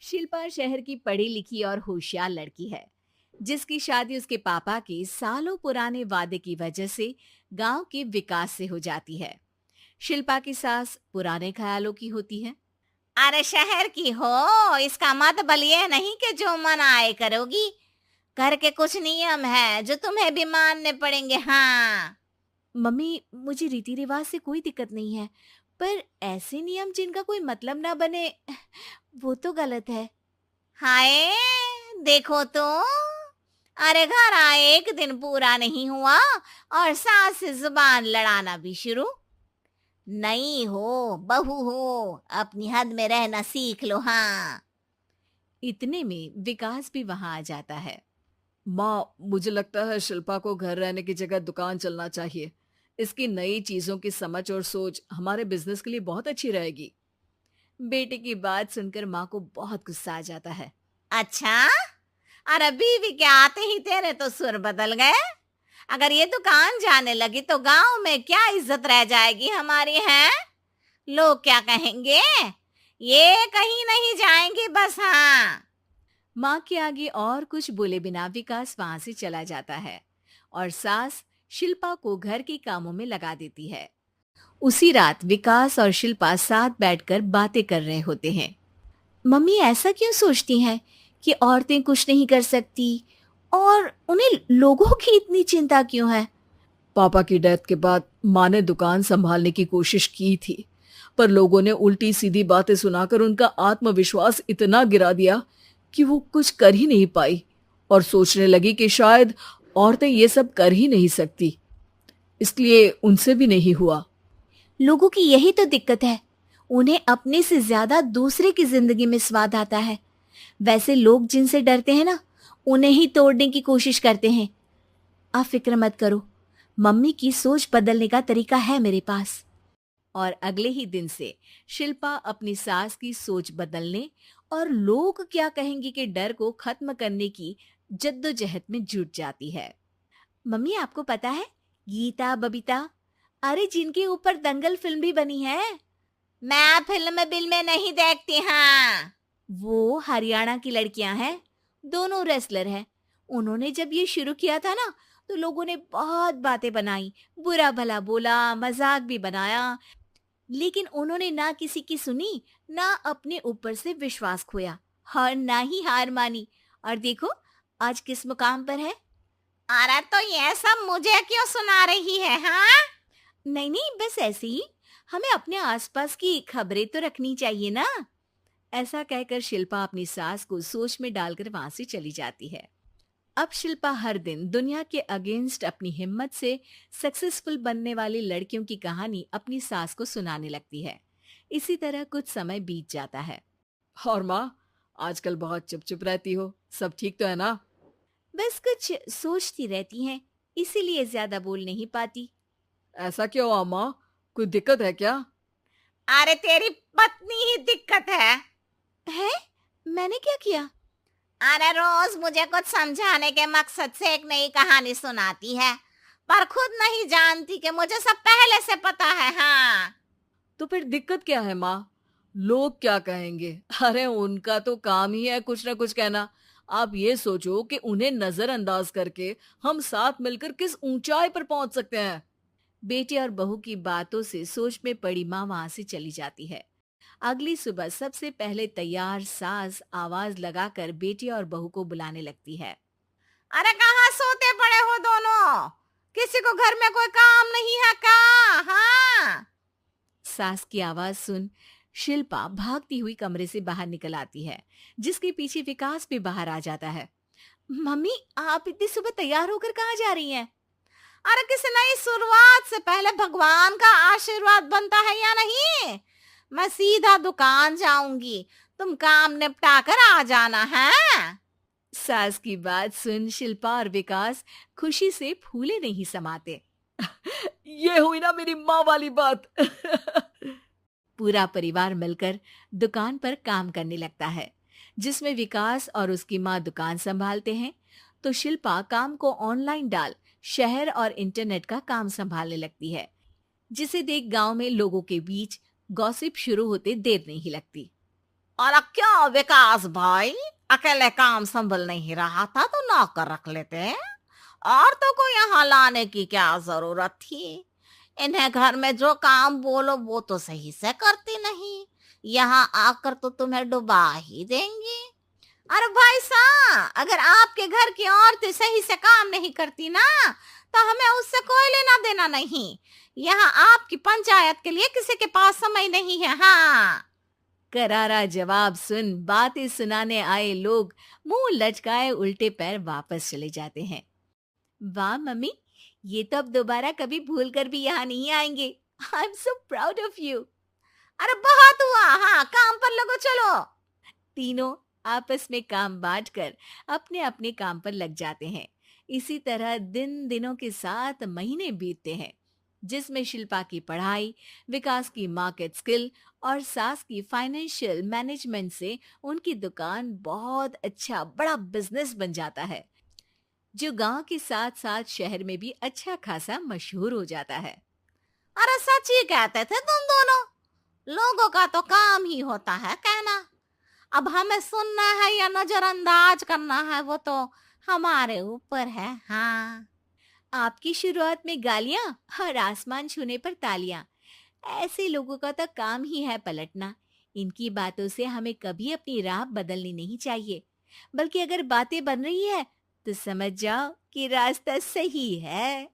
शिल्पा शहर की पढ़ी लिखी और होशियार लड़की है, जिसकी शादी उसके पापा के सालों पुराने वादे की वजह से गांव के विकास से हो जाती है। शिल्पा की सास पुराने ख्यालों की होती है। अरे शहर की हो, इसका मतलब ये नहीं कि जो मन आए करोगी। घर के कुछ नियम है जो तुम्हें भी मानने पड़ेंगे। हाँ। मम्मी, मुझे रीति रिवाज से कोई दिक्कत नहीं है, पर ऐसे नियम जिनका कोई मतलब ना बने, वो तो गलत है। हाय, देखो तो। अरे घर आए एक दिन पूरा नहीं हुआ और सास से जुबान लड़ाना भी शुरू। नहीं हो, बहू हो, अपनी हद में रहना सीख लो। हाँ। इतने में विकास भी वहां आ जाता है। माँ, मुझे लगता है शिल्पा को घर रहने की जगह दुकान चलना चाहिए। इसकी नई चीजों की समझ और सोच हमारे बिजनेस के लिए बहुत अच्छी रहेगी। बेटे की बात सुनकर माँ को बहुत गुस्सा आ जाता है। अच्छा, अरे बीवी के आते ही तेरे तो सुर बदल गए। अगर ये दुकान जाने लगी तो गांव में क्या इज्जत रह जाएगी हमारी है? लोग क्या कहेंगे? ये कहीं नहीं जाएंगी बस। हाँ। माँ के आगे और कुछ बोले बिना विकास वहां से चला जाता है और सास शिल्पा को घर के कामों में लगा देती है। उसी रात विकास और शिल्पा साथ बैठकर बातें कर रहे होते हैं। मम्मी ऐसा क्यों सोचती हैं कि औरतें कुछ नहीं कर सकती, और उन्हें लोगों की इतनी चिंता क्यों है? पापा की डेथ के बाद माँ ने दुकान संभालने की कोशिश की थी, पर लोगों ने उल्टी सीधी बातें सुनाकर उनका आत्मविश्वास इतना गिरा दिया कि वो कुछ कर ही नहीं पाई और सोचने लगी कि शायद औरतें ये सब कर ही नहीं सकती। इसलिए उनसे भी नहीं हुआ। लोगों की यही तो दिक्कत है, उन्हें अपने से ज्यादा दूसरे की जिंदगी में स्वाद आता है। वैसे लोग जिनसे डरते हैं ना, उन्हें ही तोड़ने की कोशिश करते हैं। आप फिक्र मत करो, मम्मी की सोच बदलने का तरीका है मेरे पास। और अगले ही दिन से शिल्पा अपनी सास की सोच बदलने और लोग क्या कहेंगे के डर को खत्म करने की जद्दोजहद में जुट जाती है। मम्मी, आपको पता है, गीता बबीता, अरे जिनके ऊपर दंगल फिल्म भी बनी है, मैं फिल्म बिल में नहीं देखती। हाँ। वो हरियाणा की लड़कियां हैं। दोनों रेसलर हैं। उन्होंने जब ये शुरू किया था ना, तो लोगों ने बहुत बातें बनाई, बुरा भला बोला, मजाक भी बनाया, लेकिन उन्होंने ना किसी की सुनी, ना अपने ऊपर से विश्वास खोया और ना ही हार मानी। और देखो आज किस मुकाम पर है। अरे तो ये सब मुझे क्यों सुना रही है? हाँ। नहीं नहीं, बस ऐसे ही, हमें अपने आसपास की खबरें तो रखनी चाहिए ना। ऐसा कहकर शिल्पा अपनी सास को सोच में डालकर वहां से चली जाती है। अब शिल्पा हर दिन दुनिया के अगेंस्ट अपनी हिम्मत से सक्सेसफुल बनने वाली लड़कियों की कहानी अपनी सास को सुनाने लगती है। इसी तरह कुछ समय बीत जाता है। और माँ, आजकल बहुत चुप चुप रहती हो, सब ठीक तो है ना? बस कुछ सोचती रहती हैं, इसीलिए ज्यादा बोल नहीं पाती। ऐसा क्यों हुआ माँ? कोई दिक्कत है क्या? अरे तेरी पत्नी ही दिक्कत है। है? मैंने क्या किया? अरे रोज मुझे कुछ समझाने के मकसद से एक नई कहानी सुनाती है, पर खुद नहीं जानती कि मुझे सब पहले से पता है। हाँ। तो फिर दिक्कत क्या है माँ? लोग क्या कहेंगे? अरे उनका तो काम ही है कुछ ना कुछ कहना। आप ये सोचो कि उन्हें नजरअंदाज करके हम साथ मिलकर किस ऊंचाई पर पहुंच सकते हैं। बेटे और बहू की बातों से सोच में पड़ी माँ वहां से चली जाती है। अगली सुबह सबसे पहले तैयार सास आवाज लगाकर बेटे और बहू को बुलाने लगती है। अरे कहाँ सोते पड़े हो दोनों? किसी को घर में कोई काम नहीं है क्या? हाँ। सास की आवाज सुन शिल्पा भागती हुई कमरे से बाहर निकल आती है, जिसके पीछे विकास भी बाहर आ जाता है। मम्मी, आप इतनी सुबह तैयार होकर कहाँ जा रही हैं? अरे किसी नई शुरुआत से पहले भगवान का आशीर्वाद बनता है या नहीं? मैं सीधा दुकान जाऊंगी, तुम काम निपटा कर आ जाना है। सास की बात सुन शिल्पा और विकास खुशी से फूले नहीं समाते। ये हुई ना मेरी माँ वाली बात। पूरा परिवार मिलकर दुकान पर काम करने लगता है, जिसमें विकास और उसकी माँ दुकान संभालते हैं, तो शिल्पा काम को ऑनलाइन डाल शहर और इंटरनेट का काम संभालने लगती है, जिसे देख गांव में लोगों के बीच गॉसिप शुरू होते देर नहीं लगती। और क्या विकास भाई, अकेले काम संभल नहीं रहा था तो नौकर रख लेते। औरतों को यहाँ लाने की क्या जरूरत थी? इन्हें घर में जो काम बोलो वो तो सही से करती नहीं, यहाँ आकर तो तुम्हें डुबा ही देंगी। अरे भाई साहब, अगर आपके घर की औरतें सही से काम नहीं करती ना, तो हमें उससे कोई लेना देना नहीं। यहाँ आपकी पंचायत के लिए किसी के पास समय नहीं है। हाँ। करारा जवाब सुन बातें सुनाने आए लोग मुंह लटकाए उल्टे पैर वापस चले जाते हैं। वाह मम्मी, ये तो अब दोबारा कभी भूल कर भी यहाँ नहीं आएंगे। I am so proud of you. अरे बहुत हुआ, हाँ काम पर लगो चलो। तीनों आपस में काम बांटकर अपने अपने काम पर लग जाते हैं। इसी तरह दिनों के साथ महीने बीतते हैं, जिसमें शिल्पा की पढ़ाई, विकास की मार्केट स्किल और सास की फाइनेंशियल मैनेजमेंट से उनकी दुकान बहुत अच्छा बड़ा बिजनेस बन जाता है, जो गांव के साथ साथ शहर में भी अच्छा खासा मशहूर हो जाता है। अरे सच ही कहते थे तुम दोनों, लोगों का तो काम ही होता है कहना। अब हमें सुनना है या नजरअंदाज करना है वो तो हमारे ऊपर है। हाँ। आपकी शुरुआत में गालियां और आसमान छूने पर तालियां, ऐसे लोगों का तो काम ही है पलटना। इनकी बातों से हमें कभी अपनी राह बदलनी नहीं चाहिए, बल्कि अगर बातें बन रही है तो समझ जाओ कि रास्ता सही है।